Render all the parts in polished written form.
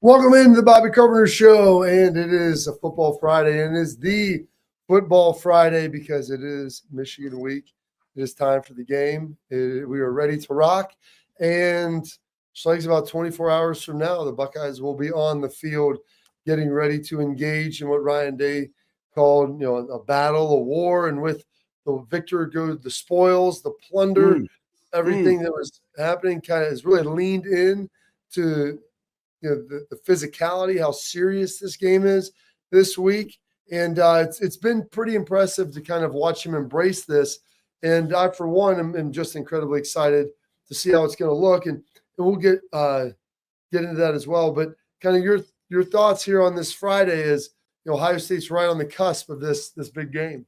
Welcome into the Bobby Carpenter Show, and it is a Football Friday, and it is the Football Friday because it is Michigan week. It is time for the game. We are ready to rock, and Schlegs about 24 hours from now, the Buckeyes will be on the field getting ready to engage in what Ryan Day called, a battle, a war, and with the victor goes the spoils, the plunder, everything that was happening kind of has really leaned in to the physicality, how serious this game is this week. And it's been pretty impressive to kind of watch him embrace this. And I, for one, am just incredibly excited to see how it's going to look. And we'll get into that as well. But kind of your thoughts here on this Friday is, Ohio State's right on the cusp of this big game.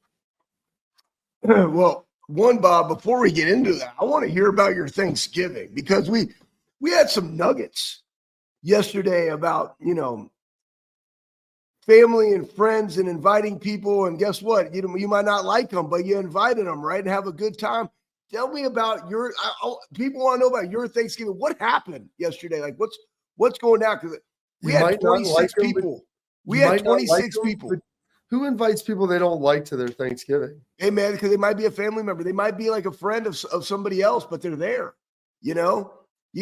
Well, Bob, before we get into that, I want to hear about your Thanksgiving because we had some nuggets yesterday about, family and friends and inviting people. And guess what? You might not like them, but you invited them, right? And have a good time. Tell me about people want to know about your Thanksgiving. What happened yesterday? Like what's going down? Because we had 26 people. We had 26 people. Who invites people they don't like to their Thanksgiving? Hey, man, because they might be a family member. They might be like a friend of somebody else, but they're there, You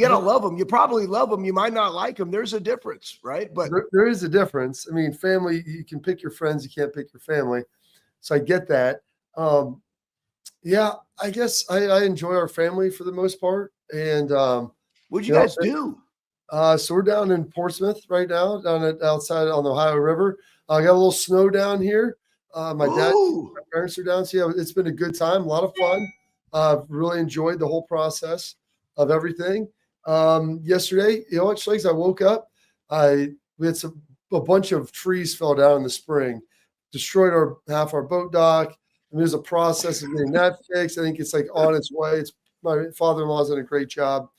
got to love them. You probably love them. You might not like them. There's a difference, right? But there is a difference. I mean, family, you can pick your friends. You can't pick your family. So I get that. Yeah, I guess I enjoy our family for the most part. And what'd you guys do? So we're down in Portsmouth right now, outside on the Ohio River. I got a little snow down here. My parents are down. So yeah, it's been a good time, a lot of fun. Really enjoyed the whole process of everything. Yesterday, what, Schlegs, I woke up. We had a bunch of trees fell down in the spring, destroyed half our boat dock. I mean, there's a process of getting that fixed. I think it's like on its way. My father-in-law's done a great job.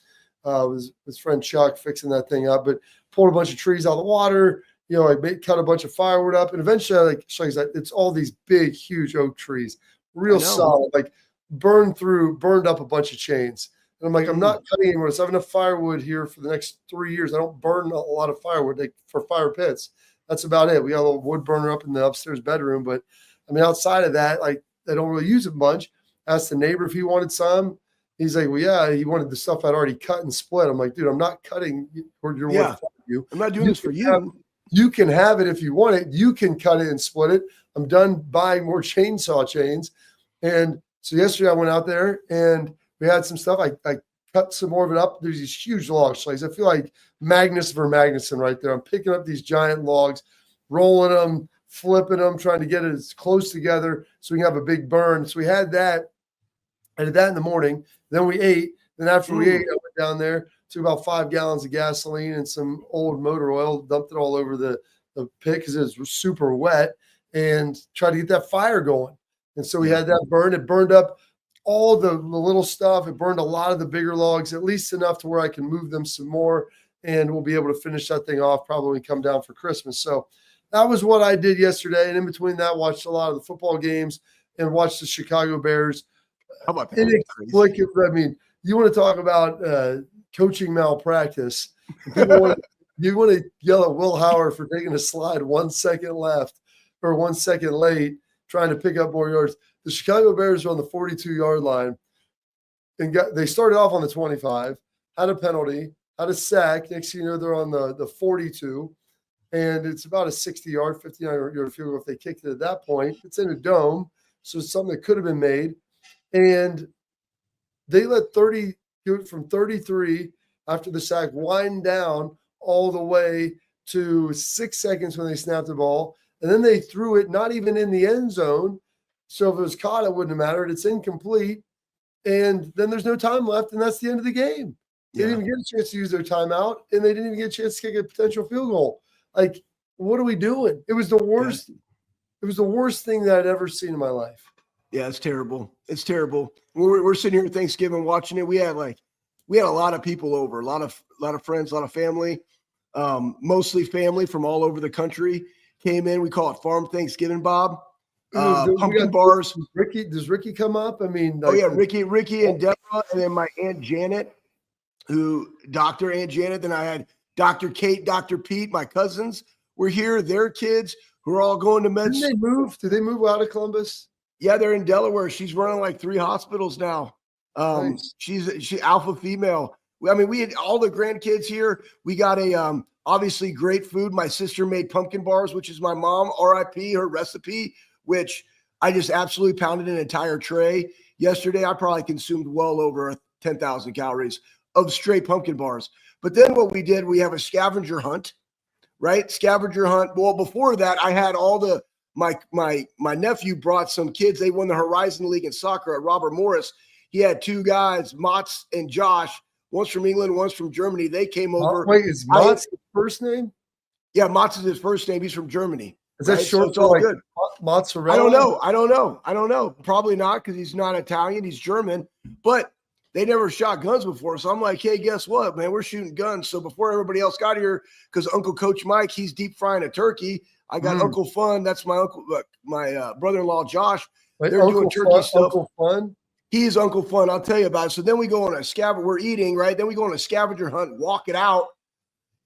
With his friend Chuck fixing that thing up, but pulled a bunch of trees out of the water. Cut a bunch of firewood up, and eventually, it's all these big, huge oak trees, real solid, like burned up a bunch of chains. And I'm like, I'm not cutting anymore. So I have enough firewood here for the next 3 years. I don't burn a lot of firewood for fire pits. That's about it. We got a little wood burner up in the upstairs bedroom, but I mean, outside of that, I don't really use it much. Asked the neighbor if he wanted some. He's like, well, yeah, he wanted the stuff I'd already cut and split. I'm like, dude, I'm not cutting for your wood for you. I'm not doing this for you. You can have it if you want it. You can cut it and split it. I'm done buying more chainsaw chains. And so yesterday I went out there and we had some stuff. I cut some more of it up. There's these huge logs. I feel like Magnus for Magnuson right there. I'm picking up these giant logs, rolling them, flipping them, trying to get it as close together so we can have a big burn. So we had that. I did that in the morning. Then we ate. Then after we ate, I went down there, took about 5 gallons of gasoline and some old motor oil, dumped it all over the pit because it was super wet, and tried to get that fire going. And so we had that burn. It burned up all the little stuff. It burned a lot of the bigger logs, at least enough to where I can move them some more, and we'll be able to finish that thing off probably when we come down for Christmas. So that was what I did yesterday. And in between that, watched a lot of the football games and watched the Chicago Bears. How about that? I mean, you want to talk about coaching malpractice. You want to yell at Will Howard for taking a slide 1 second left or 1 second late, trying to pick up more yards. The Chicago Bears are on the 42-yard line, and they started off on the 25, had a penalty, had a sack. Next thing you know, they're on the 42, and it's about a 60-yard, 59-yard field goal if they kicked it at that point. It's in a dome, so it's something that could have been made. And they let 30 from 33 after the sack wind down all the way to 6 seconds when they snapped the ball. And then they threw it not even in the end zone. So if it was caught, it wouldn't have mattered. It's incomplete. And then there's no time left, and that's the end of the game. They didn't even get a chance to use their timeout, and they didn't even get a chance to kick a potential field goal. Like, what are we doing? It was the worst. It was the worst thing that I'd ever seen in my life. Yeah, it's terrible. It's terrible. We're sitting here at Thanksgiving watching it. We had a lot of people over, a lot of friends, a lot of family, mostly family from all over the country came in. We call it Farm Thanksgiving, Bob. Pumpkin bars. Does Ricky come up? I mean, Ricky and Deborah, and then my Aunt Janet, Dr. Aunt Janet. Then I had Dr. Kate, Dr. Pete, my cousins were here. Their kids who are all going to med. Didn't they move? Did they move out of Columbus? Yeah, they're in Delaware. She's running like 3 hospitals now. Nice. She alpha female. I mean, we had all the grandkids here. We got a obviously great food. My sister made pumpkin bars, which is my mom, RIP, her recipe, which I just absolutely pounded an entire tray. Yesterday, I probably consumed well over 10,000 calories of straight pumpkin bars. But then what we did, we have a scavenger hunt, right? Scavenger hunt. Well, before that, I had all the my nephew brought some kids. They won the Horizon League in soccer at Robert Morris. He had 2 guys, Motts and Josh. One's from England, one's from Germany. They came over. Wait, is Motts his first name? Yeah, Motts is his first name. He's from Germany. Is that short for like good? Mozzarella? I don't know. Probably not, because he's not Italian. He's German. But they never shot guns before. So I'm like, hey, guess what, man? We're shooting guns. So before everybody else got here, because Uncle Coach Mike, he's deep frying a turkey. I got Uncle Fun. That's my uncle, my brother-in-law, Josh. Wait, they're Uncle doing turkey stuff. Uncle Fun? He's Uncle Fun. I'll tell you about it. So then we go on a scavenger. We're eating, right? Then we go on a scavenger hunt, walk it out.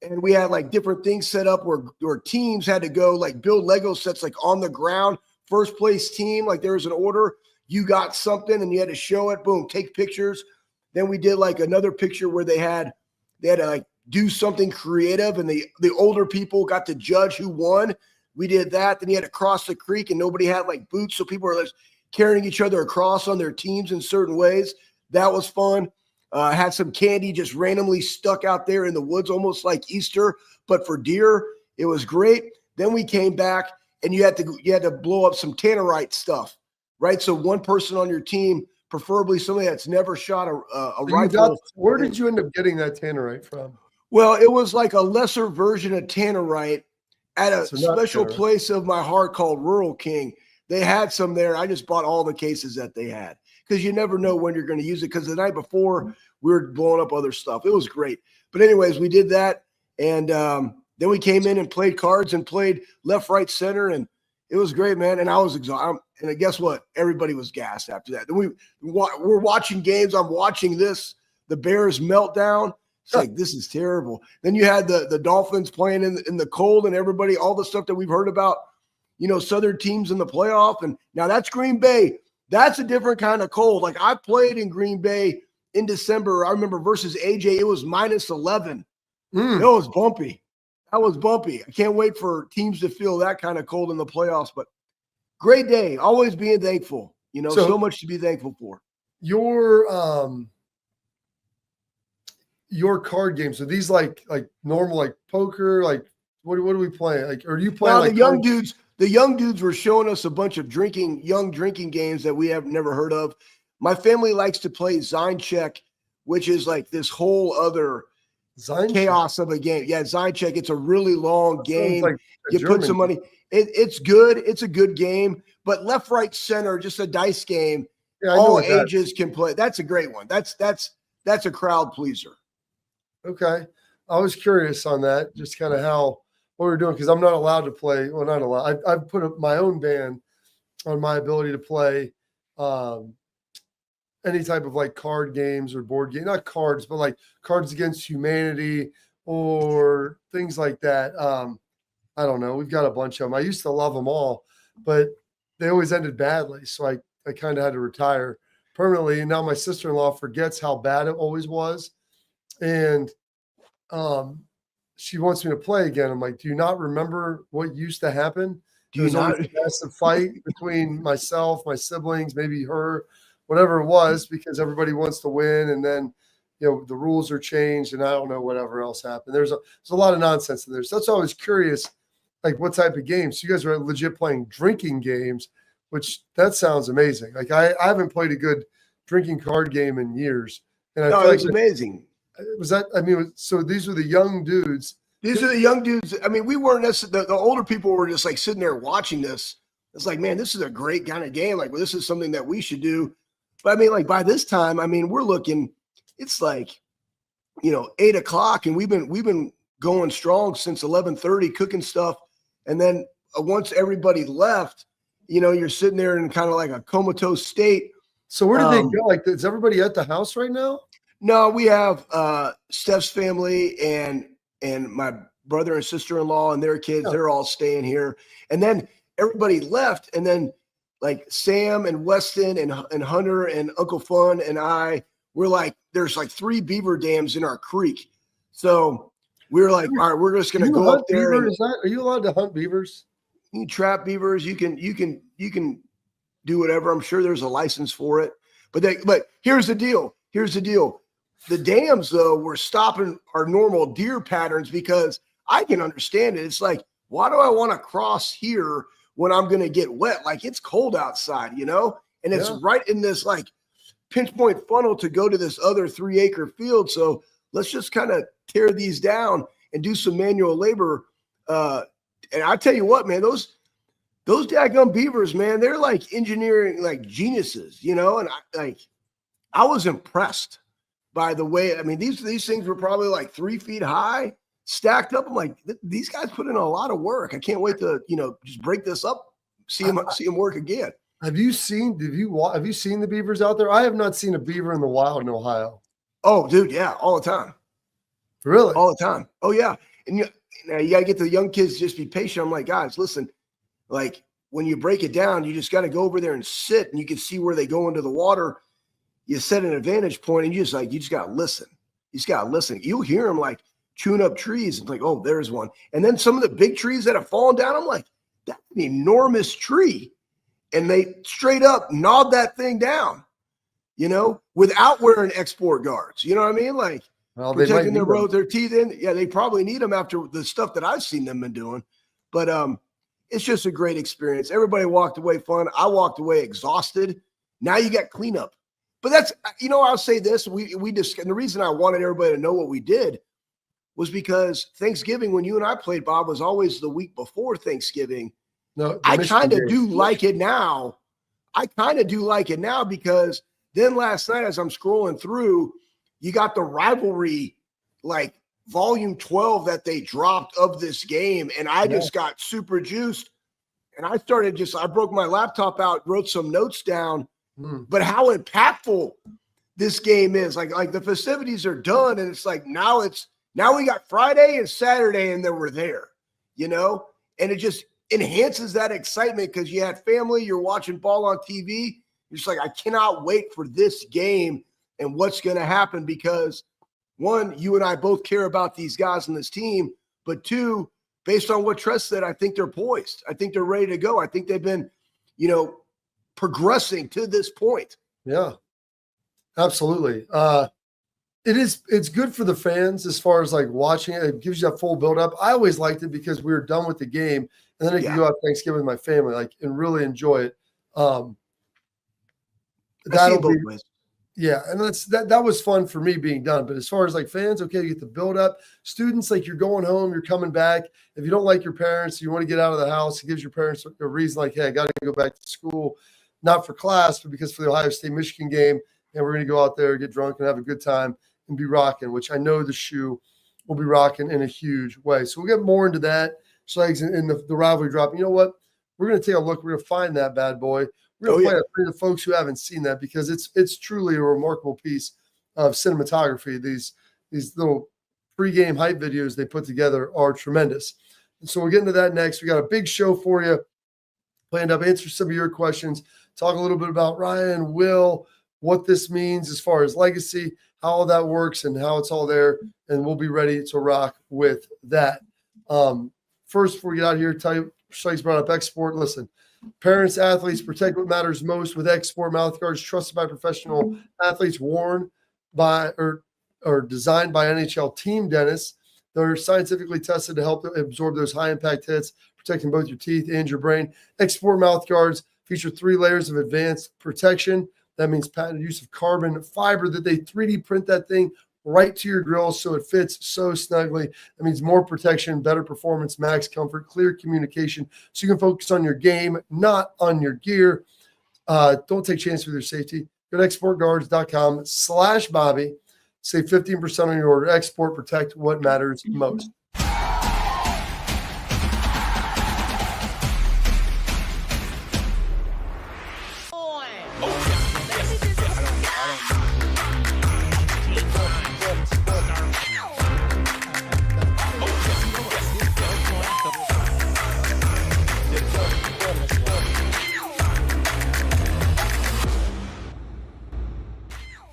And we had like different things set up where teams had to go like build Lego sets like on the ground. First place team, like there was an order. You got something and you had to show it. Boom, take pictures. Then we did like another picture where they had to like do something creative, and the older people got to judge who won. We did that. Then you had to cross the creek, and nobody had like boots, so people were like carrying each other across on their teams in certain ways. That was fun. Had some candy just randomly stuck out there in the woods, almost like Easter, but for deer. It was great. Then we came back, and you had to blow up some tannerite stuff, right? So one person on your team, preferably somebody that's never shot a rifle. Where did you end up getting that tannerite from? Well, it was like a lesser version of tannerite at a special place of my heart called Rural King. They had some there. I just bought all the cases that they had, because you never know when you're going to use it, because the night before we were blowing up other stuff. It was great. But anyways, we did that. And then we came in and played cards and played left, right, center. And it was great, man. And I was exhausted. And guess what? Everybody was gassed after that. Then we're watching games. I'm watching this, the Bears meltdown. It's like, this is terrible. Then you had the Dolphins playing in the cold, and everybody, all the stuff that we've heard about, Southern teams in the playoff. And now that's Green Bay. That's a different kind of cold. Like, I played in Green Bay in December. I remember versus AJ, it was -11. It was bumpy. That was bumpy. I can't wait for teams to feel that kind of cold in the playoffs. But great day. Always being thankful. So much to be thankful for. Your card games, are these like normal, like poker? Like what are we playing? Like, are you playing like the young dudes were showing us a bunch of young drinking games that we have never heard of. My family likes to play Zeincheck, which is like this whole other chaos of a game. Yeah, Zeincheck. It's a really long game. Like you put some money. It's good. It's a good game. But left, right, center, just a dice game. Yeah, all ages can play. That's a great one. That's a crowd pleaser. Okay. I was curious on that, just kind of what we're doing, because I'm not allowed to play. Well, not allowed. I've put up my own ban on my ability to play any type of like card games or board game, not cards, but like Cards Against Humanity or things like that. I don't know. We've got a bunch of them. I used to love them all, but they always ended badly. So I kind of had to retire permanently. And now my sister-in-law forgets how bad it always was. And she wants me to play again. I'm like, do you not remember what used to happen? Do you not? A massive fight between myself, my siblings, maybe her, whatever it was, because everybody wants to win. And then, the rules are changed, and I don't know whatever else happened. There's a lot of nonsense in there. So that's why I was curious, like what type of games. So you guys are legit playing drinking games, which that sounds amazing. Like I haven't played a good drinking card game in years. And I feel it's amazing. Was that? I mean, so these are the young dudes. These are the young dudes. I mean, we weren't necessarily, the older people were just like sitting there watching this. It's like, man, this is a great kind of game. Like, well, this is something that we should do. But I mean, like by this time, I mean, we're looking, it's like, 8 o'clock, and we've been going strong since 11:30, cooking stuff. And then once everybody left, you're sitting there in kind of like a comatose state. So where did they go? Like, is everybody at the house right now? No, we have Steph's family and and my brother and sister-in-law and their kids, they're all staying here. And then everybody left. And then like Sam and Weston and Hunter and Uncle Fun and we're like, there's like 3 beaver dams in our creek. So we were like, all right, we're just going to go up there. Are you allowed to hunt beavers? You can trap beavers. You can do whatever. I'm sure there's a license for it. But here's the deal. The dams, though, were stopping our normal deer patterns because I can understand it. It's like, why do I want to cross here when I'm going to get wet? Like, it's cold outside, you know? And it's right in this, like, pinch point funnel to go to this other 3-acre field. So let's just kind of tear these down and do some manual labor. And I tell you what, man, those daggum beavers, man, they're like engineering, like geniuses, you know? And I was impressed by the way, I mean, these things were probably like 3 feet high, stacked up. I'm like, these guys put in a lot of work. I can't wait to, just break this up, see them work again. Have you seen the beavers out there? I have not seen a beaver in the wild in Ohio. Oh, dude, yeah, all the time. Really? All the time. Oh, yeah. And you got to get the young kids to just be patient. I'm like, guys, listen, like when you break it down, you just got to go over there and sit and you can see where they go into the water. You set an advantage point and you just got to listen. You just got to listen. You'll hear them like chewing up trees. It's like, oh, there's one. And then some of the big trees that have fallen down, I'm like, that's an enormous tree. And they straight up gnawed that thing down, without wearing export guards. You know what I mean? Like, protecting their teeth in. Yeah, they probably need them after the stuff that I've seen them been doing. But it's just a great experience. Everybody walked away fun. I walked away exhausted. Now you got cleanup. But that's, I'll say this. We just, and the reason I wanted everybody to know what we did was because Thanksgiving, when you and I played, Bob, was always the week before Thanksgiving. No, I kind of do like it now. Because then last night, as I'm scrolling through, you got the rivalry, like volume 12 that they dropped of this game. And I just got super juiced. And I broke my laptop out, wrote some notes down. But how impactful this game is. Like the festivities are done. And it's like, now we got Friday and Saturday and then we're there, and it just enhances that excitement because you had family, you're watching ball on TV. You're just like, I cannot wait for this game and what's going to happen because, one, you and I both care about these guys on this team, but two, based on what Tress said, I think they're poised. I think they're ready to go. I think they've been, progressing to this point. Yeah, absolutely. It's good for the fans as far as like watching it. It gives you that full build up. I always liked it because we were done with the game and then I could go out Thanksgiving with my family, and really enjoy it. That'll be, yeah. And that was fun for me being done. But as far as like fans, okay, you get the build up. Students, like you're going home, you're coming back. If you don't like your parents, you want to get out of the house, it gives your parents a reason like, hey, I got to go back to school, not for class, but because for the Ohio State Michigan game. And we're going to go out there, get drunk and have a good time and be rocking, which I know the shoe will be rocking in a huge way. So we'll get more into that. Schlegs in the rivalry drop. You know what? We're going to take a look. We're going to find that bad boy. We're going to play it for the folks who haven't seen that because it's truly a remarkable piece of cinematography. These little pregame hype videos they put together are tremendous. And so we'll get into that next. We got a big show for you. Planned up, answer some of your questions, talk a little bit about Ryan, Will, what this means as far as legacy, how all that works and how it's all there. And we'll be ready to rock with that. First, before we get out of here, tell you, Schlegs brought up export. Listen, parents, athletes, protect what matters most with export mouth guards trusted by professional athletes, worn by or designed by NHL team dentists. They're scientifically tested to help absorb those high impact hits, protecting both your teeth and your brain. Export mouth guards feature 3 layers of advanced protection. That means patented use of carbon fiber that they 3D print that thing right to your grill so it fits so snugly. That means more protection, better performance, max comfort, clear communication, so you can focus on your game, not on your gear. Don't take chances with your safety. Go to exportguards.com/Bobby. Save 15% on your order. Export, protect what matters most.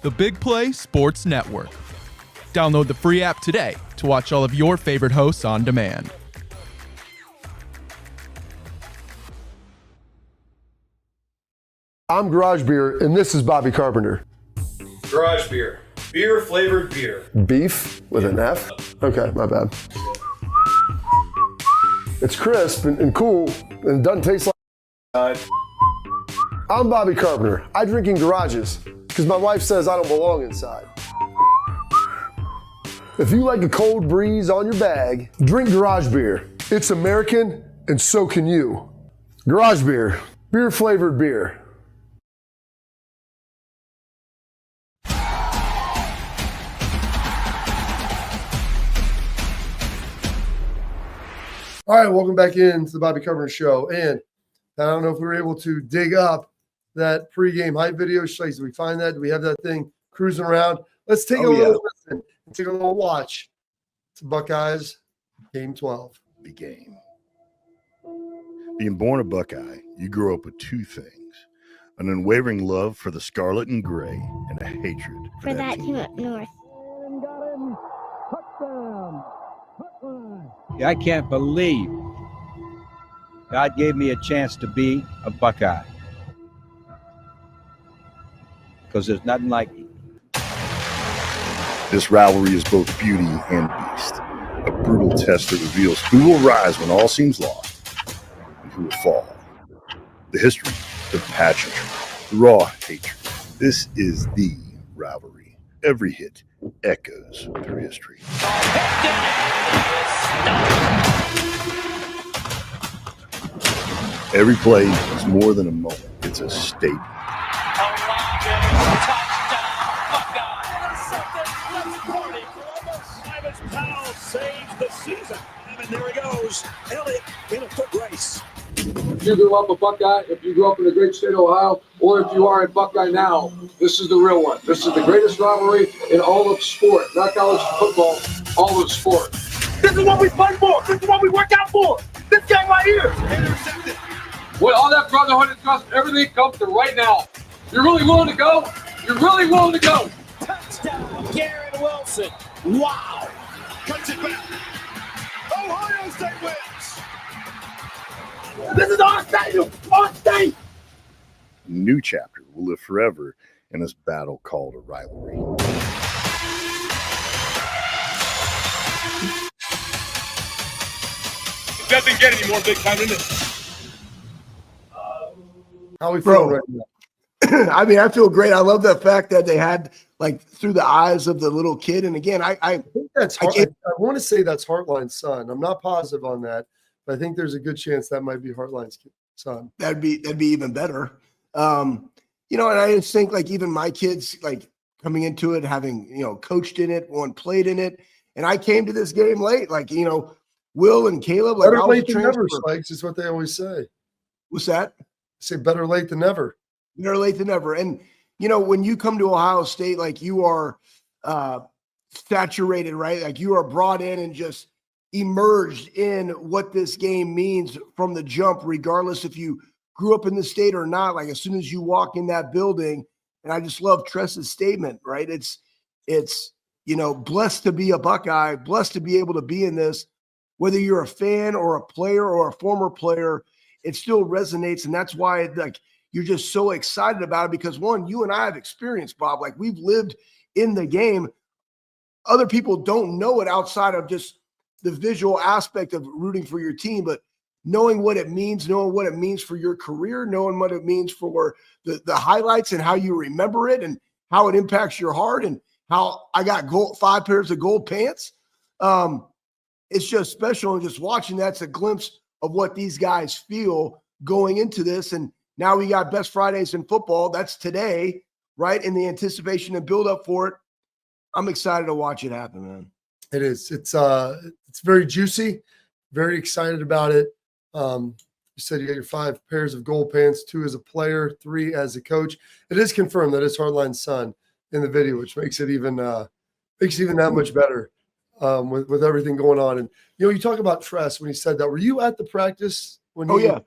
the Big Play Sports Network. Download the free app today to watch all of your favorite hosts on demand. I'm Garage Beer, and this is Bobby Carpenter. Garage Beer. Beer-flavored beer. Beef with an F? Okay, my bad. It's crisp and cool, and it doesn't taste like... I'm Bobby Carpenter. I drink in garages, because my wife says I don't belong inside. If you like a cold breeze on your bag, drink Garage Beer. It's American, and so can you. Garage Beer. Beer-flavored beer. All right, welcome back into the Bobby Carpenter Show. And I don't know if we were able to dig up that pregame hype video. Schlegs, did we find that? Do we have that thing cruising around? Let's take a little listen and take a little watch. It's Buckeyes, Game 12. Big game. Being born a Buckeye, you grow up with two things: an unwavering love for the scarlet and gray, and a hatred for that team up north. I can't believe God gave me a chance to be a Buckeye, because there's nothing like it. This rivalry is both beauty and beast, a brutal test that reveals who will rise when all seems lost and who will fall. The history, the pageantry, the raw hatred. This is the rivalry. Every hit echoes through history. Every play is more than a moment. It's a statement. Saves the season. And there he goes. Elliott in a foot race. If you grew up a Buckeye, if you grew up in the great state of Ohio, or if you are a Buckeye now, this is the real one. This is the greatest rivalry in all of sport, not college football, all of sport. This is what we fight for. This is what we work out for. This guy right here. Intercepted. With all that brotherhood and trust, everything comes to right now. You're really willing to go? You're really willing to go? Touchdown, Garrett Wilson. Wow. Cuts it back. Ohio State wins. This is our stadium. Our state. A new chapter will live forever in this battle called a rivalry. It doesn't get any more big time than this. How we feeling right now? I mean, I feel great. I love the fact that they had like through the eyes of the little kid. And again, I think that's I want to say that's Hartline's son. I'm not positive on that, but I think there's a good chance that might be Hartline's son. That'd be even better. You know, and I just think like even my kids like coming into it, having, you know, coached in it, one played in it. And I came to this game late, like, you know, Will and Caleb. Like, better late than never, Schlegs, is what they always say. What's that? Say better late than never. Better late than never. And, you know, when you come to Ohio State, like you are saturated, right? Like you are brought in and just emerged in what this game means from the jump, regardless if you grew up in the state or not. Like as soon as you walk in that building, and I just love Tress's statement, right? It's, you know, blessed to be a Buckeye, blessed to be able to be in this, whether you're a fan or a player or a former player, it still resonates. And that's why like you're just so excited about it because one, you and I have experience, Bob, like we've lived in the game. Other people don't know it outside of just the visual aspect of rooting for your team, but knowing what it means, knowing what it means for your career, knowing what it means for the highlights and how you remember it and how it impacts your heart and how I got 5 pairs of gold pants. It's just special. And just watching that's a glimpse of what these guys feel going into this. And now we got Best Fridays in football. That's today, right? In the anticipation and build up for it. I'm excited to watch it happen, man. It is. It's very juicy. Very excited about it. You said you got your 5 pairs of gold pants, 2 as a player, 3 as a coach. It is confirmed that it's Hardline's son in the video, which makes it even that much better with everything going on. And you know, you talk about Tress when he said that. Were you at the practice when? Yeah.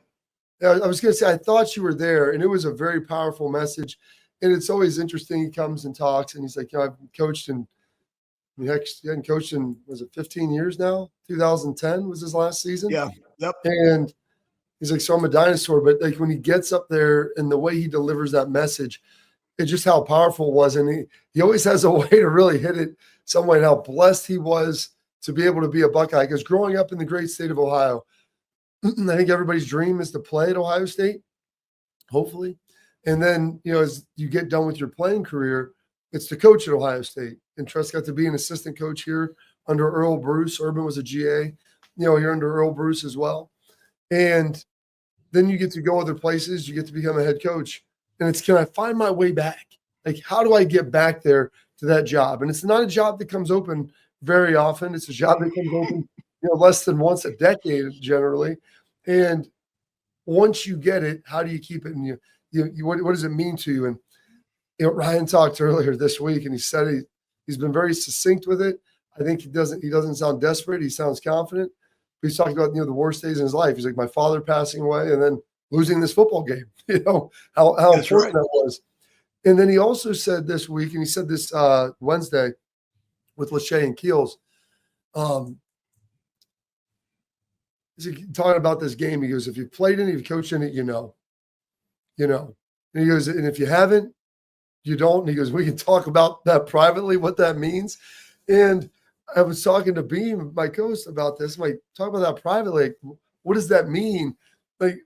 I was going to say I thought you were there, and it was a very powerful message. And it's always interesting. He comes and talks, and he's like, I've coached in, he hadn't coached in, was it 15 years now? 2010 was his last season. Yeah. Yep. And he's like, so I'm a dinosaur. But like when he gets up there and the way he delivers that message, it's just how powerful it was. And he always has a way to really hit it some way, and how blessed he was to be able to be a Buckeye. Because growing up in the great state of Ohio, I think everybody's dream is to play at Ohio State, hopefully. And then, as you get done with your playing career, it's to coach at Ohio State. And Tress got to be an assistant coach here under Earl Bruce. Urban was a GA, here under Earl Bruce as well. And then you get to go other places. You get to become a head coach. And it's, can I find my way back? Like, how do I get back there to that job? And it's not a job that comes open very often. It's a job that comes open, less than once a decade generally. And once you get it, how do you keep it? And what does it mean to you? And Ryan talked earlier this week, and he said he's been very succinct with it. I think he doesn't sound desperate. He sounds confident. But he's talking about the worst days in his life. He's like, my father passing away, and then losing this football game. How important that was. And then he also said this week, and he said this Wednesday with Lachey and Keels. He's talking about this game. He goes, if you've played in it, you've coached in it, And he goes, and if you haven't, you don't. And he goes, we can talk about that privately, what that means. And I was talking to Beam, my co-host, about this. I'm like, talk about that privately. Like, what does that mean? Like,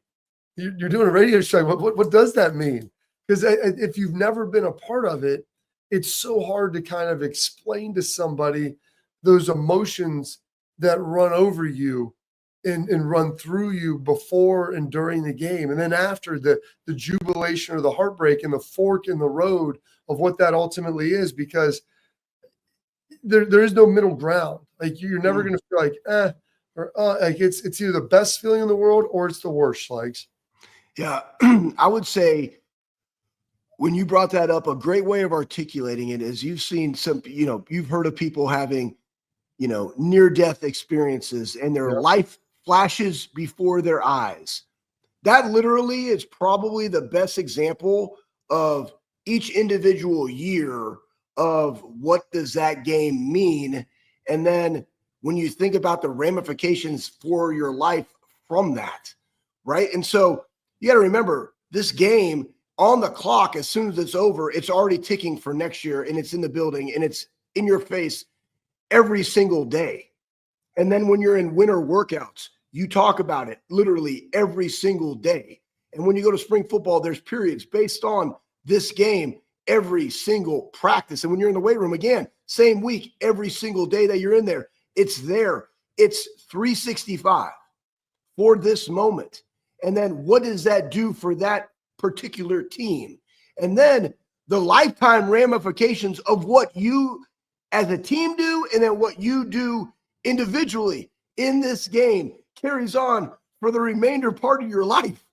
you're doing a radio show. What does that mean? Because if you've never been a part of it, it's so hard to kind of explain to somebody those emotions that run over you and run through you before and during the game. And then after the jubilation or the heartbreak and the fork in the road of what that ultimately is, because there is no middle ground. Like, you're never going to feel like, like it's either the best feeling in the world or it's the worst, Schlegs. Yeah. I would say when you brought that up, a great way of articulating it is you've seen you've heard of people having, near-death experiences and their life flashes before their eyes. That literally is probably the best example of each individual year of what does that game mean. And then when you think about the ramifications for your life from that, right? And so you got to remember, this game on the clock, as soon as it's over, it's already ticking for next year, and it's in the building, and it's in your face every single day. And then when you're in winter workouts, you talk about it literally every single day. And when you go to spring football, there's periods based on this game every single practice. And when you're in the weight room, again, same week, every single day that you're in there, it's there. It's 365 for this moment. And then what does that do for that particular team? And then the lifetime ramifications of what you as a team do, and then what you do individually in this game carries on for the remainder part of your life.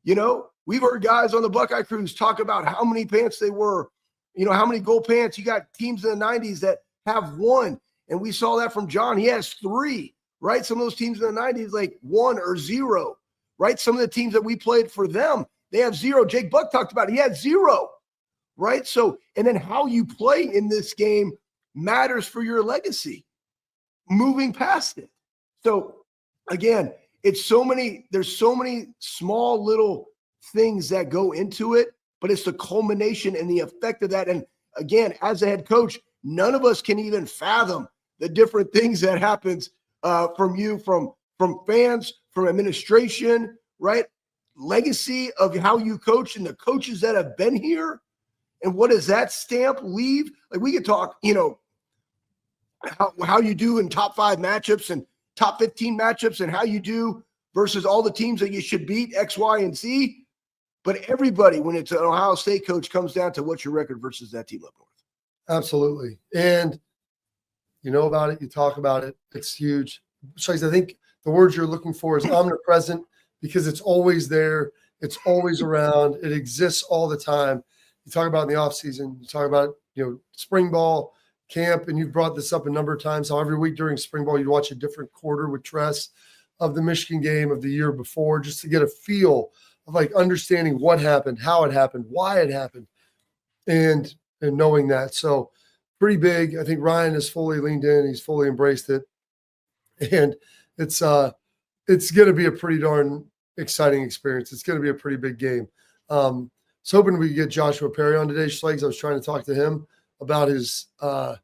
We've heard guys on the Buckeye Cruise talk about how many pants they were, how many gold pants. You got teams in the 90s that have one. And we saw that from John. He has 3, right? Some of those teams in the 90s, like 1 or 0, right? Some of the teams that we played for them, they have 0. Jake Buck talked about it. He had 0, right? So, and then how you play in this game matters for your legacy moving past it. So again, there's so many small little things that go into it, but it's the culmination and the effect of that. And again, as a head coach, none of us can even fathom the different things that happens from fans, from administration, right? Legacy of how you coach and the coaches that have been here. And what does that stamp leave? Like, we could talk, how you do in top 5 matchups and top 15 matchups and how you do versus all the teams that you should beat, X, Y, and Z. But everybody, when it's an Ohio State coach, comes down to what's your record versus that team up north. Absolutely. And you know about it, you talk about it, it's huge. So I think the word you're looking for is omnipresent, because it's always there, it's always around, it exists all the time. You talk about in the offseason, you talk about, spring ball, camp, and you've brought this up a number of times, how every week during spring ball, you'd watch a different quarter with Tress of the Michigan game of the year before, just to get a feel of like understanding what happened, how it happened, why it happened. and knowing that. So pretty big. I think Ryan has fully leaned in. He's fully embraced it. And it's going to be a pretty darn exciting experience. It's going to be a pretty big game. So hoping we could get Joshua Perry on today. Schlegs, I was trying to talk to him about his not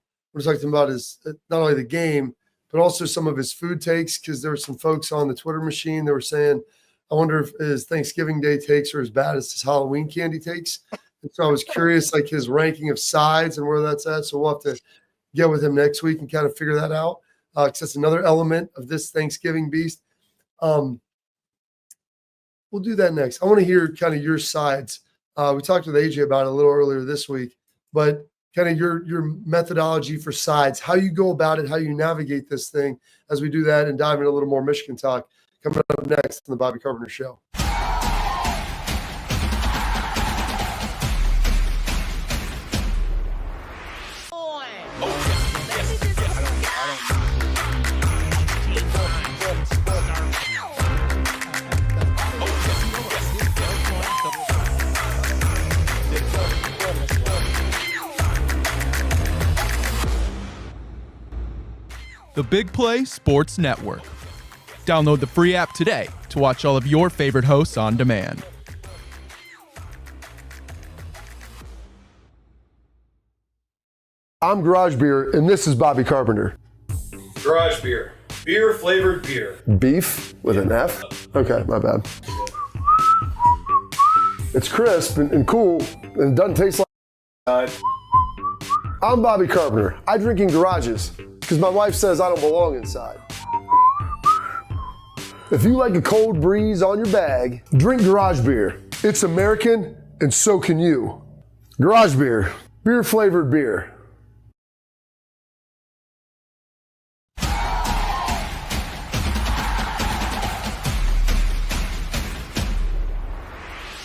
only the game, but also some of his food takes, because there were some folks on the Twitter machine that were saying, I wonder if his Thanksgiving Day takes are as bad as his Halloween candy takes. And so I was curious, like his ranking of sides and where that's at. So we'll have to get with him next week and kind of figure that out, because that's another element of this Thanksgiving beast. We'll do that next. I want to hear kind of your sides. We talked with AJ about it a little earlier this week, but kind of your methodology for sides, how you go about it, how you navigate this thing as we do that and dive into a little more Michigan talk coming up next on the Bobby Carpenter Show. The Big Play Sports Network. Download the free app today to watch all of your favorite hosts on demand. I'm Garage Beer, and this is Bobby Carpenter. Garage beer. Beer flavored beer. Beef with an F? Okay, my bad. It's crisp and cool, and it doesn't taste like... I'm Bobby Carpenter. I drink in garages because my wife says I don't belong inside. If you like a cold breeze on your bag, drink Garage Beer. It's American, and so can you. Garage Beer. Beer flavored beer.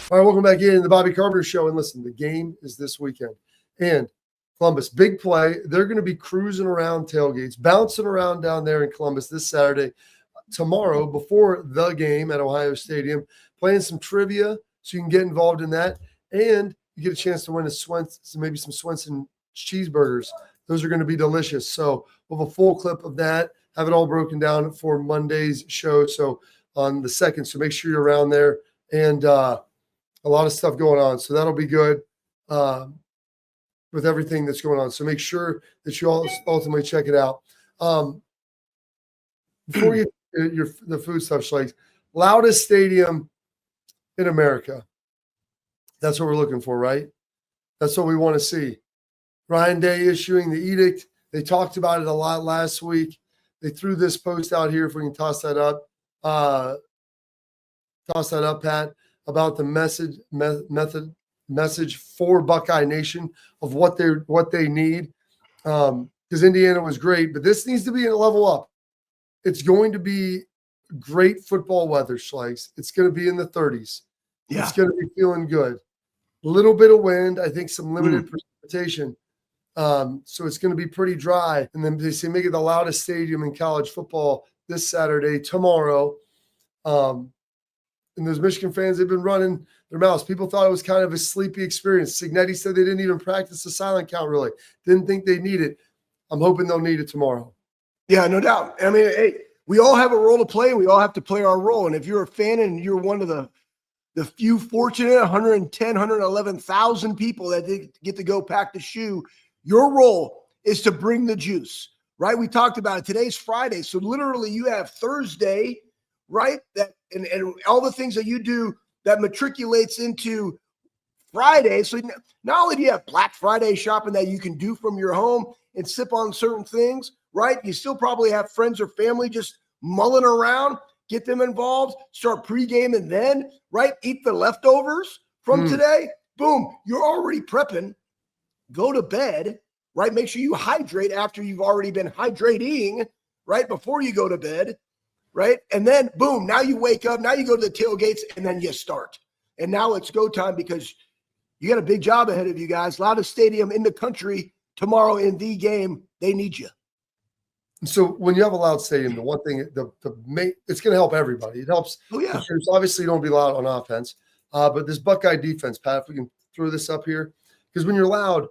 All right, welcome back in the Bobby Carpenter Show. And listen, the game is this weekend. And Columbus, big play. They're going to be cruising around tailgates, bouncing around down there in Columbus this Saturday. Tomorrow, before the game at Ohio Stadium, playing some trivia so you can get involved in that. And you get a chance to win maybe some Swenson cheeseburgers. Those are going to be delicious. So we'll have a full clip of that, have it all broken down for Monday's show. So on the 2nd, so make sure you're around there. And a lot of stuff going on. So that'll be good with everything that's going on. So make sure that you all ultimately check it out. Before you the food stuff, Schlegs, loudest stadium in America. That's what we're looking for, right? That's what we want to see. Ryan Day issuing the edict. They talked about it a lot last week. They threw this post out here, if we can toss that up. Pat, about the message for Buckeye Nation of what they need. Because Indiana was great, but this needs to be a level up. It's going to be great football weather, Schlegs. It's going to be in the 30s. Yeah. It's going to be feeling good. A little bit of wind, I think some limited precipitation. So it's going to be pretty dry. And then they say make it the loudest stadium in college football this Saturday, tomorrow. And those Michigan fans, they've been running their mouths. People thought it was kind of a sleepy experience. Signetti said they didn't even practice the silent count, really. Didn't think they need it. I'm hoping they'll need it tomorrow. Yeah, no doubt. I mean, hey, we all have a role to play, and we all have to play our role. And if you're a fan and you're one of the few fortunate 110, 111,000 people that get to go pack the shoe, your role is to bring the juice, right? We talked about it. Today's Friday. So literally you have Thursday, right? That and all the things that you do that matriculates into Friday. So not only do you have Black Friday shopping that you can do from your home and sip on certain things, right? You still probably have friends or family just mulling around, get them involved, start pregame, and then, right, eat the leftovers from today. Boom, you're already prepping. Go to bed, right? Make sure you hydrate after you've already been hydrating, right, before you go to bed, right? And then, boom, now you wake up, now you go to the tailgates, and then you start. And now it's go time because you got a big job ahead of you guys. Loudest stadium in the country tomorrow in the game. They need you. So when you have a loud stadium, the one thing, it's going to help everybody. It helps. Oh, yeah. Obviously, you don't be loud on offense. But this Buckeye defense, Pat, if we can throw this up here, Because when you're loud,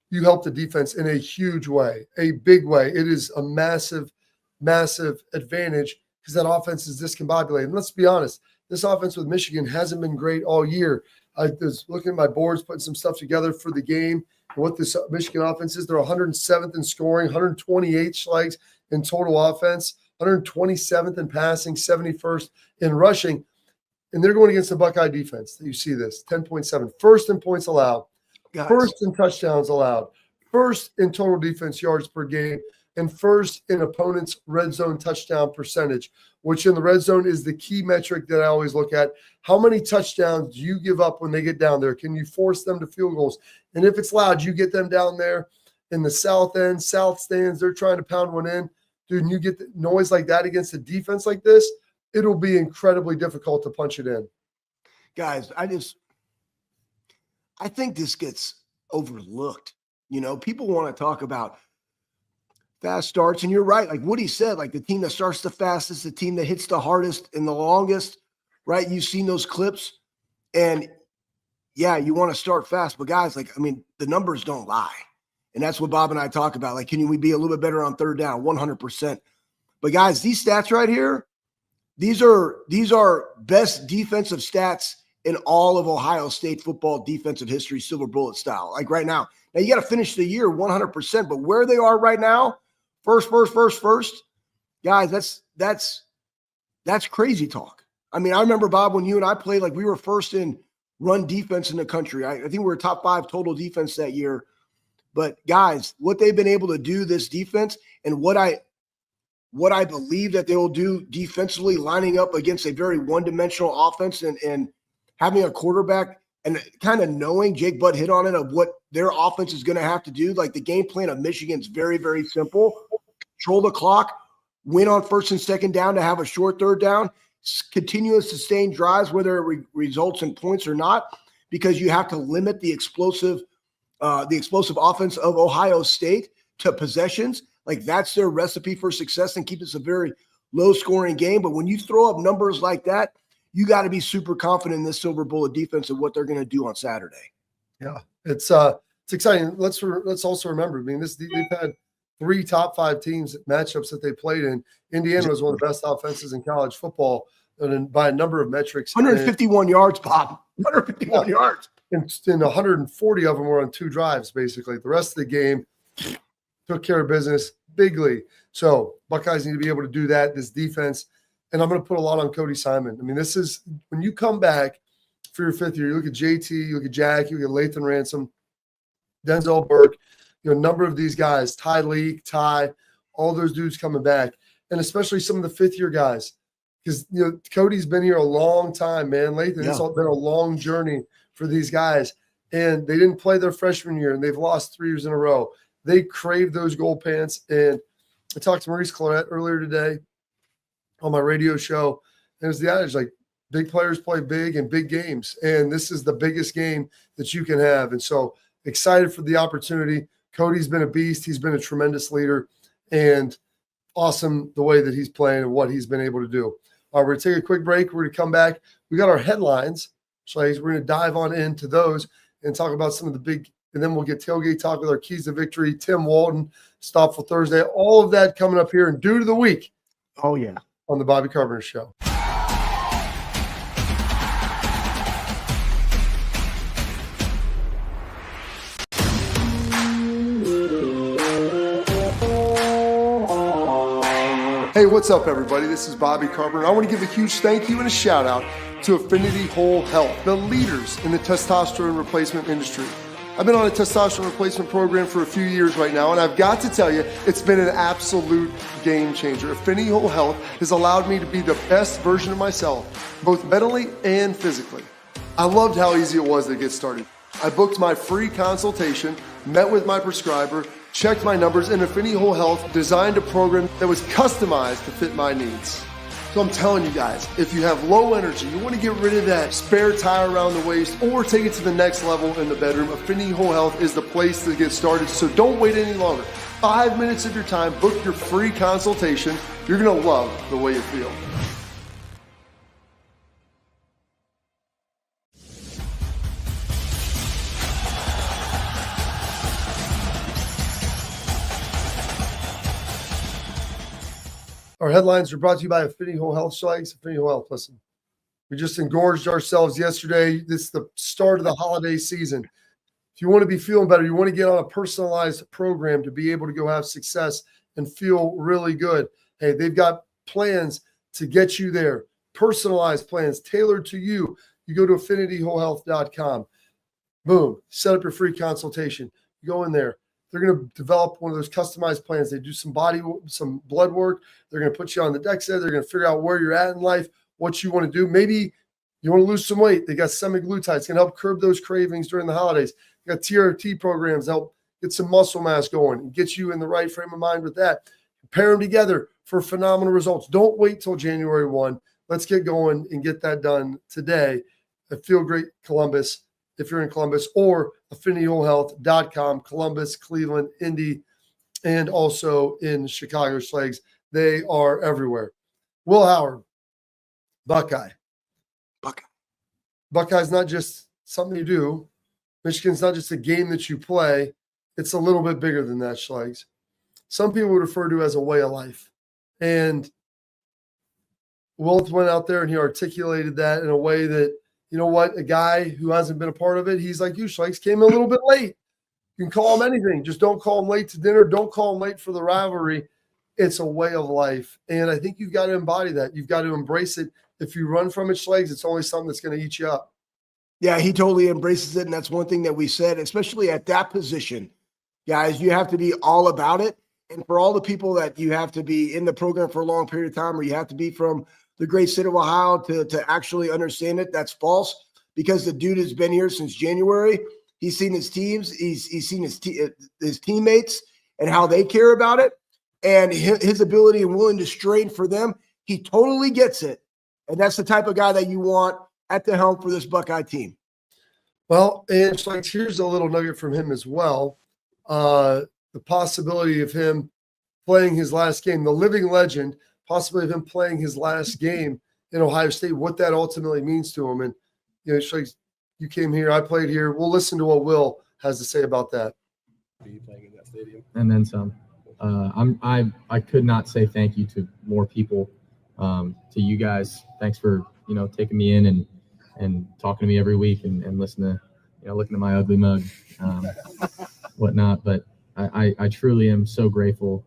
you help the defense in a huge way, a big way. It is a massive, massive advantage because that offense is discombobulated. And let's be honest, this offense with Michigan hasn't been great all year. I was looking at my boards, putting some stuff together for the game. And what this Michigan offense is, they're 107th in scoring, 128 Schlegs in total offense, 127th in passing, 71st in rushing. And they're going against the Buckeye defense. You see this, 10.7. First in points allowed, first in touchdowns allowed, first in total defense yards per game, and first in opponents' red zone touchdown percentage, which in the red zone is the key metric that I always look at. How many touchdowns do you give up when they get down there? Can you force them to field goals? And if it's loud, you get them down there in the south end, south stands, they're trying to pound one in. Dude, and you get the noise like that against a defense like this, it'll be incredibly difficult to punch it in. Guys, I think this gets overlooked. You know, people want to talk about fast starts, and you're right. Like Woody said, like the team that starts the fastest, the team that hits the hardest and the longest, right? You've seen those clips, and yeah, you want to start fast, but guys, like, I mean, the numbers don't lie. And that's what Bob and I talk about. Like, can we be a little bit better on third down? 100%. But guys, these stats right here, these are best defensive stats in all of Ohio State football defensive history, silver bullet style. Like right now. Now you got to finish the year 100%, but where they are right now, first, guys, that's crazy talk. I mean, I remember, Bob, when you and I played, like we were first in run defense in the country. I think we were top 5 total defense that year. But guys, what they've been able to do, this defense, and what I believe that they will do defensively, lining up against a very one-dimensional offense and having a quarterback and kind of knowing, Jake Butt hit on it, of what their offense is going to have to do. Like the game plan of Michigan is very, very simple. Control the clock, win on first and second down to have a short third down, continuous sustained drives, whether it results in points or not, because you have to limit the explosive offense of Ohio State to possessions. Like that's their recipe for success and keep this a very low scoring game. But when you throw up numbers like that, you got to be super confident in this silver bullet defense and what they're going to do on Saturday. Yeah, it's exciting. Let's also remember, I mean, they've had 3 top 5 teams matchups that they played in. Indiana was one of the best offenses in college football, and by a number of metrics. 151 yards, Bob. 151 yards. And 140 of them were on 2 drives, basically. The rest of the game took care of business bigly. So Buckeyes need to be able to do that, this defense. And I'm going to put a lot on Cody Simon. I mean, this is when you come back for your 5th year, you look at JT, you look at Jack, you look at Lathan Ransom, Denzel Burke, a number of these guys, Ty Leak, Ty, all those dudes coming back, and especially some of the 5th-year guys. Because, Cody's been here a long time, man. Lathan, It's been a long journey for these guys. And they didn't play their freshman year, and they've lost 3 years in a row. They crave those gold pants. And I talked to Maurice Claret earlier today on my radio show, and it was the adage, like, big players play big in big games, and this is the biggest game that you can have. And so excited for the opportunity. Cody's been a beast. He's been a tremendous leader, and awesome the way that he's playing and what he's been able to do. All right, we're going to take a quick break. We're going to come back. We got our headlines, so we're going to dive on into those and talk about some of the big, and then we'll get tailgate talk with our keys to victory, Tim Walton, Stopful Thursday, all of that coming up here in Due to the Week. Oh, yeah. On the Bobby Carpenter Show. Hey, what's up, everybody? This is Bobby Carpenter. I want to give a huge thank you and a shout out to Affinity Whole Health, the leaders in the testosterone replacement industry. I've been on a testosterone replacement program for a few years right now, and I've got to tell you, it's been an absolute game changer. Affinity Whole Health has allowed me to be the best version of myself, both mentally and physically. I loved how easy it was to get started. I booked my free consultation, met with my prescriber, checked my numbers, and Affinity Whole Health designed a program that was customized to fit my needs. So I'm telling you guys, if you have low energy, you want to get rid of that spare tire around the waist or take it to the next level in the bedroom, Affinity Whole Health is the place to get started. So don't wait any longer. 5 minutes of your time, book your free consultation. You're going to love the way you feel. Our headlines are brought to you by Affinity Whole Health. Schlegs, Affinity Whole Health. Listen, we just engorged ourselves yesterday. This is the start of the holiday season. If you want to be feeling better, you want to get on a personalized program to be able to go have success and feel really good. Hey, they've got plans to get you there. Personalized plans tailored to you. You go to affinitywholehealth.com. Boom. Set up your free consultation. You go in there. They're going to develop one of those customized plans. They do some blood work. They're going to put you on the DEXA. They're going to figure out where you're at in life, what you want to do. Maybe you want to lose some weight. They got semaglutide. It's going to help curb those cravings during the holidays. They got TRT programs to help get some muscle mass going and get you in the right frame of mind with that. Pair them together for phenomenal results. Don't wait till January 1. Let's get going and get that done today at Feel Great Columbus, if you're in Columbus, or affinitywholehealth.com, Columbus, Cleveland, Indy, and also in Chicago, Schlegs. They are everywhere. Will Howard, Buckeye. Buckeye's not just something you do. Michigan's not just a game that you play. It's a little bit bigger than that, Schlegs. Some people would refer to it as a way of life. And Wilt went out there and he articulated that in a way that, you know what, a guy who hasn't been a part of it, he's like you, Schlegs, came a little bit late. You can call him anything. Just don't call him late to dinner. Don't call him late for the rivalry. It's a way of life. And I think you've got to embody that. You've got to embrace it. If you run from it, Schlegs, it's only something that's going to eat you up. Yeah, he totally embraces it. And that's one thing that we said, especially at that position, guys, you have to be all about it. And for all the people that you have to be in the program for a long period of time, or you have to be from the great state of Ohio to actually understand it, that's false, because the dude has been here since January. He's seen his teams. He's seen his teammates and how they care about it, and his ability and willing to strain for them. He totally gets it. And that's the type of guy that you want at the helm for this Buckeye team. Well, and it's like, here's a little nugget from him as well. The possibility of him playing his last game, the living legend, possibly of him playing his last game in Ohio State, what that ultimately means to him. And, you know, it's like, you came here, I played here. We'll listen to what Will has to say about that. Be playing in that stadium. And then some. I could not say thank you to more people, to you guys. Thanks for, you know, taking me in and talking to me every week and looking at my ugly mug, whatnot. But I truly am so grateful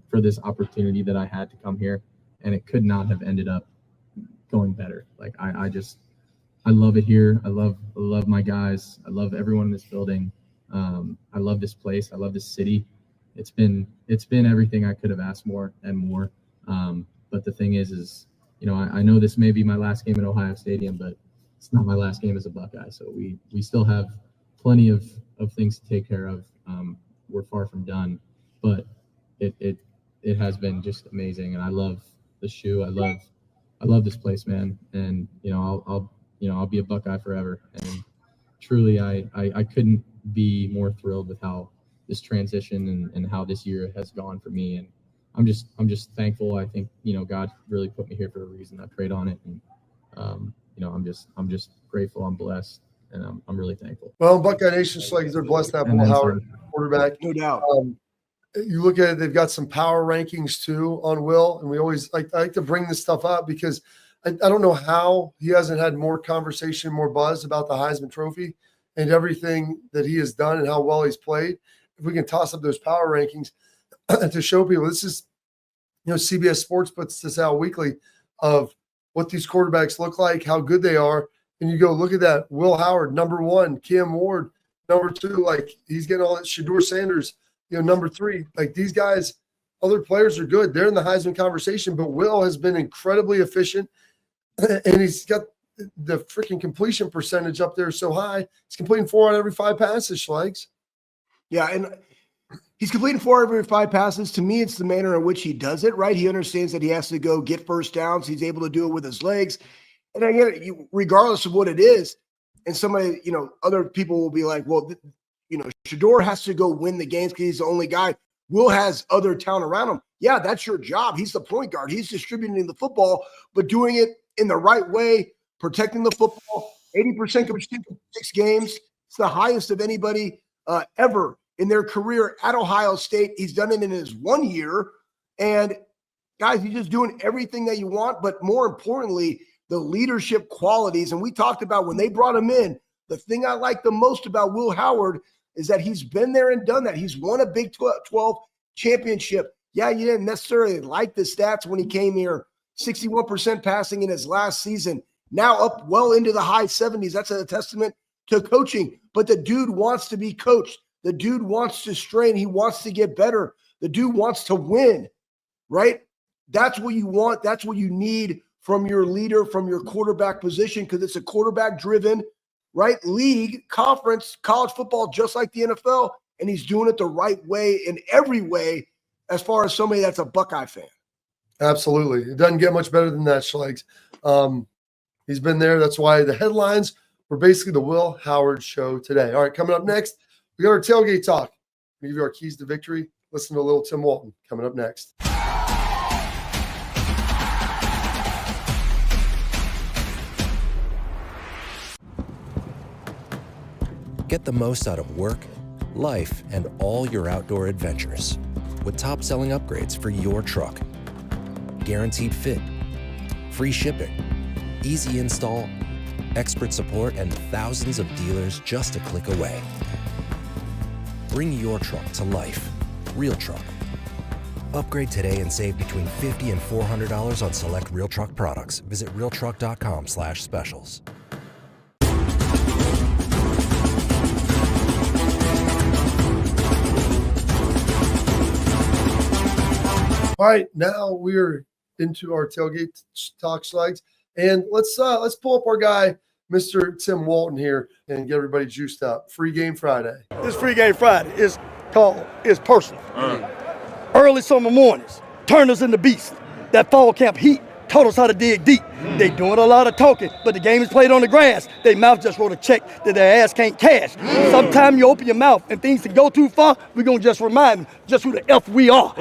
for this opportunity that I had to come here, and it could not have ended up going better. Like I love it here. I love my guys. I love everyone in this building. I love this place. I love this city. It's been everything I could have asked more and more. But the thing is, you know, I know this may be my last game at Ohio Stadium, but it's not my last game as a Buckeye. So we still have plenty of things to take care of. We're far from done, but it has been just amazing. And I love the shoe. I love this place, man. And, you know, I'll be a Buckeye forever. And truly, I couldn't be more thrilled with how this transition and how this year has gone for me. And I'm just thankful. I think, you know, God really put me here for a reason. I prayed on it, and you know, I'm just grateful. I'm blessed, and I'm really thankful. Well, Buckeye Nation, Schlegs, they're blessed to have Will Howard, quarterback. No doubt. You look at it, they've got some power rankings too on Will, and we always I like to bring this stuff up because I don't know how he hasn't had more conversation, more buzz about the Heisman Trophy and everything that he has done and how well he's played. If we can toss up those power rankings to show people, this is, you know, CBS Sports puts this out weekly of what these quarterbacks look like, how good they are. And you go, look at that. Will Howard, number 1, Cam Ward, number 2, like he's getting all that. Shedeur Sanders, you know, number 3. Like these guys, other players are good. They're in the Heisman conversation, but Will has been incredibly efficient, and he's got the freaking completion percentage up there so high. He's completing 4 out of every 5 passes, Schlegs. Yeah, and he's completing 4 out of every 5 passes. To me, it's the manner in which he does it, right? He understands that he has to go get first downs. He's able to do it with his legs. And again, regardless of what it is, and somebody, you know, other people will be like, well, you know, Shedeur has to go win the games because he's the only guy. Will has other talent around him. Yeah, that's your job. He's the point guard. He's distributing the football, but doing it in the right way, protecting the football. 80% completion in 6 games. It's the highest of anybody ever in their career at Ohio State. He's done it in his 1 year, and Guys, he's just doing everything that you want, but more importantly, the leadership qualities. And we talked about when they brought him in, the thing I like the most about Will Howard is that he's been there and done that. He's won a Big 12 championship. Yeah, you didn't necessarily like the stats when he came here. 61% passing in his last season. Now up well into the high 70s. That's a testament to coaching. But the dude wants to be coached. The dude wants to strain. He wants to get better. The dude wants to win, right? That's what you want. That's what you need from your leader, from your quarterback position, because it's a quarterback-driven, right, league, conference, college football, just like the NFL, and he's doing it the right way in every way as far as somebody that's a Buckeye fan. Absolutely. It doesn't get much better than that, Schlegs. He's been there. That's why the headlines were basically the Will Howard show today. All right, coming up next, we got our tailgate talk. We give you our keys to victory. Listen to a little Tim Walton coming up next. Get the most out of work, life, and all your outdoor adventures with top-selling upgrades for your truck. Guaranteed fit, free shipping, easy install, expert support, and thousands of dealers just a click away. Bring your truck to life. Real Truck. Upgrade today and save between $50 and $400 on select Real Truck products. Visit realtruck.com/specials. All right, now we're into our tailgate talk, Schlegs, and let's pull up our guy, Mr. Tim Walton here, and get everybody juiced up. Free Game Friday. This Free Game Friday is personal. Early summer mornings, Turner's in the Beast. That fall camp heat taught us how to dig deep. They doing a lot of talking, but the game is played on the grass. They mouth just wrote a check that their ass can't cash. Sometime you open your mouth and things can go too far, we're going to just remind them just who the F we are.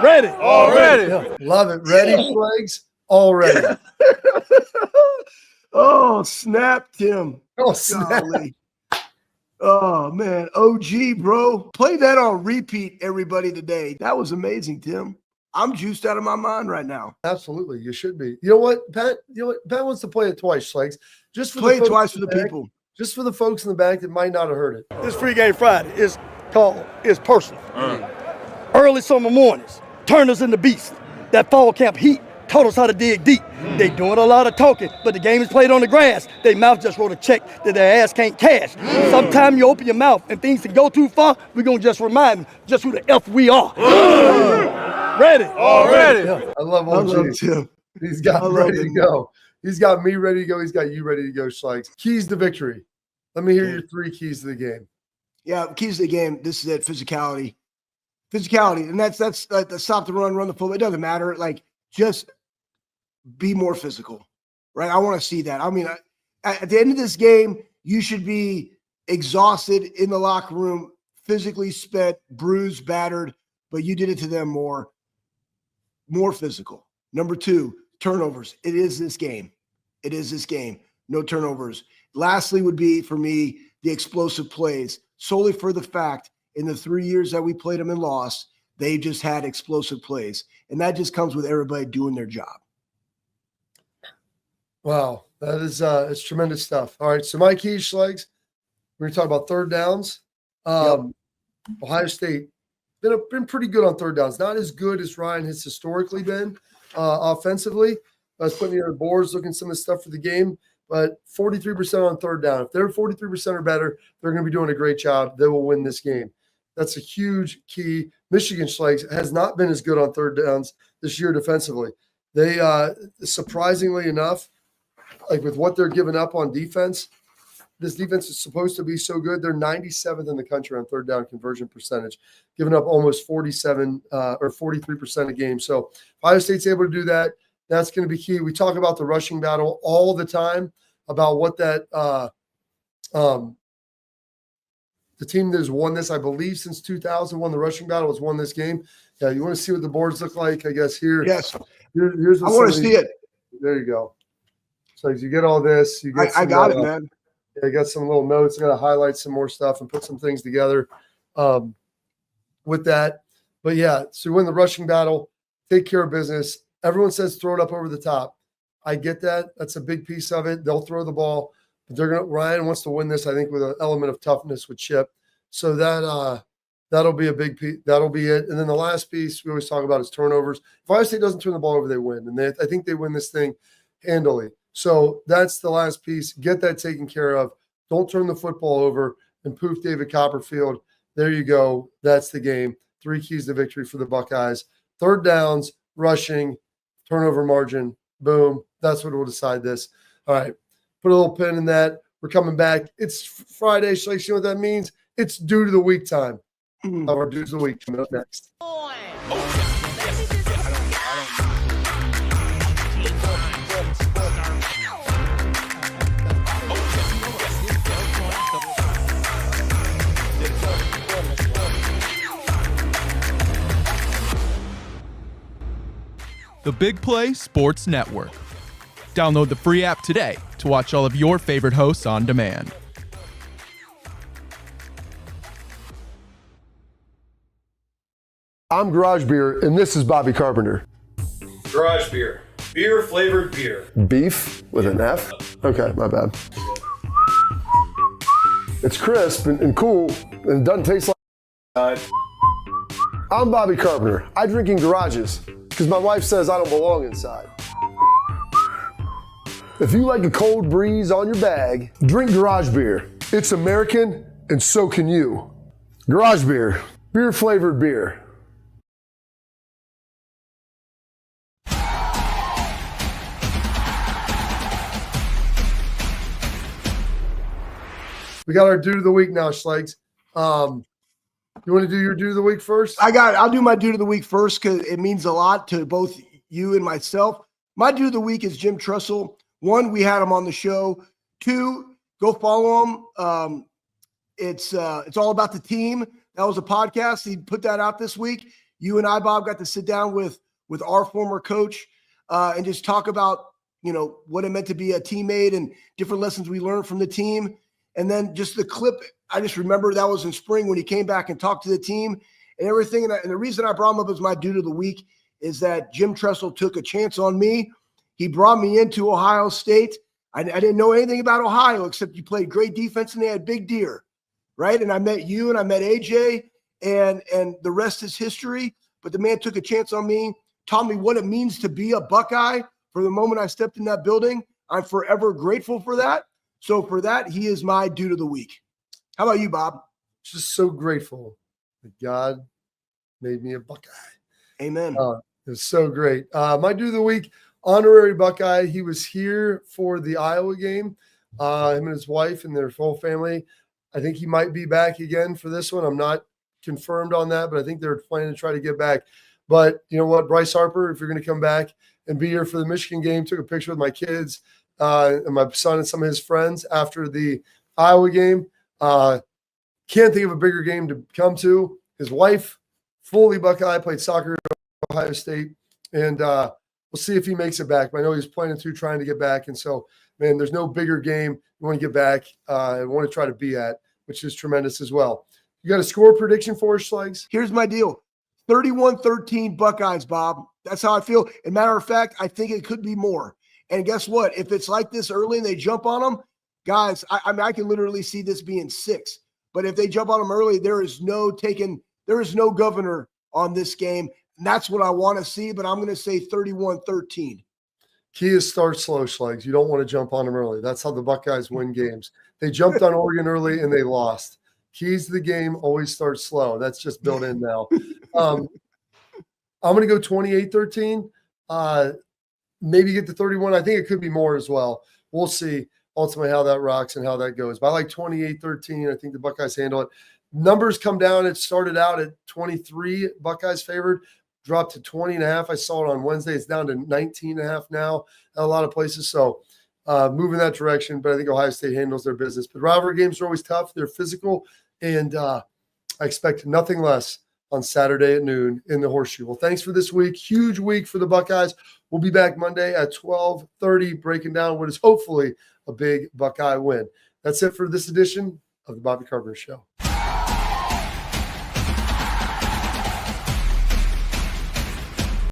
Ready. Already. Love it. Ready, Schlegs? Already. Oh, snap, Tim. Oh, snap. Golly. Oh, man. OG, bro. Play that on repeat, everybody, today. That was amazing, Tim. I'm juiced out of my mind right now. Absolutely. You should be. You know what, Pat? Pat wants to play it twice, Schlegs. Just for play the it twice for the people. Just for the folks in the back that might not have heard it. This Free Game Friday is personal. Early summer mornings, Turner's in the Beast. That fall camp heat taught us how to dig deep. They doing a lot of talking, but the game is played on the grass. They mouth just wrote a check that their ass can't cash. Sometime you open your mouth and things can go too far, we're going to just remind them just who the F we are. Ready. Already. I love OG. Tim. He's got ready to go. He's got me ready to go. He's got you ready to go, Schlegs. Keys to victory. Let me hear your 3 keys to the game. Yeah, keys to the game. This is it. Physicality. And that's the stop the run the football. It doesn't matter. Like, just be more physical, right? I want to see that. I mean, at the end of this game, you should be exhausted in the locker room, physically spent, bruised, battered, but you did it to them more physical. Number 2, turnovers. It is this game. No turnovers. Lastly would be, for me, the explosive plays, solely for the fact in the 3 years that we played them and lost, they just had explosive plays. And that just comes with everybody doing their job. Wow. That is it's tremendous stuff. All right. So my keys, Schlegs, we're going to talk about third downs. Ohio State been pretty good on third downs. Not as good as Ryan has historically been offensively. I was putting together boards, looking at some of the stuff for the game, but 43% on third down. If they're 43% or better, they're going to be doing a great job. They will win this game. That's a huge key. Michigan, Schlegs, has not been as good on third downs this year defensively. They, surprisingly enough, like with what they're giving up on defense, this defense is supposed to be so good. They're 97th in the country on third down conversion percentage, giving up almost 47 or 43% a game. So Ohio State's able to do that. That's going to be key. We talk about the rushing battle all the time, about what that the team that has won this, I believe, since 2001, the rushing battle has won this game. Yeah, you want to see what the boards look like, I guess, here. Yes. Here's I want to see it. There you go. So you get all this. You get I got it, man. I got some little notes. I'm going to highlight some more stuff and put some things together with that. But, yeah, so you win the rushing battle. take care of business. Everyone says throw it up over the top. I get that. That's a big piece of it. They'll throw the ball. But Ryan wants to win this, I think, with an element of toughness with Chip. So that'll be a big piece. That'll be it. And then the last piece we always talk about is turnovers. If Ohio State doesn't turn the ball over, they win. And I think they win this thing handily. So that's the last piece. Get that taken care of. Don't turn the football over. And poof, David Copperfield. There you go. That's the game. 3 keys to victory for the Buckeyes. Third downs, rushing, turnover margin. Boom. That's what will decide this. All right. Put a little pin in that. We're coming back. It's Friday. Schlegs, you know what that means? It's due to the week time. Our dudes of the week coming up next. The Big Play Sports Network. Download the free app today to watch all of your favorite hosts on demand. I'm Garage Beer, and this is Bobby Carpenter. Garage Beer. Beer flavored beer. Beef with an F? Okay, my bad. It's crisp and cool, and it doesn't taste like... I'm Bobby Carpenter. I drink in garages because my wife says I don't belong inside. If you like a cold breeze on your bag, drink Garage Beer. It's American, and so can you. Garage Beer. Beer flavored beer. We got our due of the week now, Schlegs. You want to do your due of the week first? I'll do my due of the week first because it means a lot to both you and myself. My due of the week is Jim Tressel. 1, we had him on the show. 2, go follow him. It's all about the team. That was a podcast. He put that out this week. You and I, Bob, got to sit down with our former coach and just talk about, what it meant to be a teammate and different lessons we learned from the team. And then just the clip, I just remember that was in spring when he came back and talked to the team and everything. And the reason I brought him up as my dude of the week is that Jim Tressel took a chance on me. He brought me into Ohio State. I didn't know anything about Ohio except you played great defense and they had big deer, right? And I met you and I met AJ and the rest is history. But the man took a chance on me, taught me what it means to be a Buckeye from the moment I stepped in that building. I'm forever grateful for that. So for that, he is my dude of the week. How about you, Bob? Just so grateful that God made me a Buckeye. Amen. It was so great. My dude of the week, honorary Buckeye. He was here for the Iowa game. Him and his wife and their whole family. I think he might be back again for this one. I'm not confirmed on that, but I think they're planning to try to get back. But you know what, Bryce Harper, if you're going to come back and be here for the Michigan game, took a picture with my kids and my son and some of his friends after the Iowa game. Can't think of a bigger game to come to. His wife, fully Buckeye, played soccer at Ohio State. And we'll see if he makes it back. But I know he's planning to trying to get back. And so, man, there's no bigger game you want to get back and want to try to be at, which is tremendous as well. You got a score prediction for us, Schlegs? Here's my deal. 31-13 Buckeyes, Bob. That's how I feel. As a matter of fact, I think it could be more. And guess what? If it's like this early and they jump on them, guys, I can literally see this being 6. But if they jump on them early, there is no governor on this game. And that's what I want to see, but I'm going to say 31-13. Key is start slow, Schlegs. You don't want to jump on them early. That's how the Buckeyes win games. They jumped on Oregon early and they lost. Keys to the game, always start slow. That's just built in now. I'm going to go 28-13. Maybe get to 31. I think it could be more as well. We'll see ultimately how that rocks and how that goes. But I like 28-13. I think the Buckeyes handle it. Numbers come down. It started out at 23, Buckeyes favored, dropped to 20.5. I saw it on Wednesday. It's down to 19.5 now at a lot of places. So moving that direction. But I think Ohio State handles their business. But rivalry games are always tough. They're physical. And I expect nothing less on Saturday at noon in the Horseshoe. Well, thanks for this week. Huge week for the Buckeyes. We'll be back Monday at 12:30 breaking down what is hopefully a big Buckeye win. That's it for this edition of the Bobby Carpenter Show.